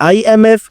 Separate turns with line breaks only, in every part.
IMF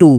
2،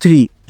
3،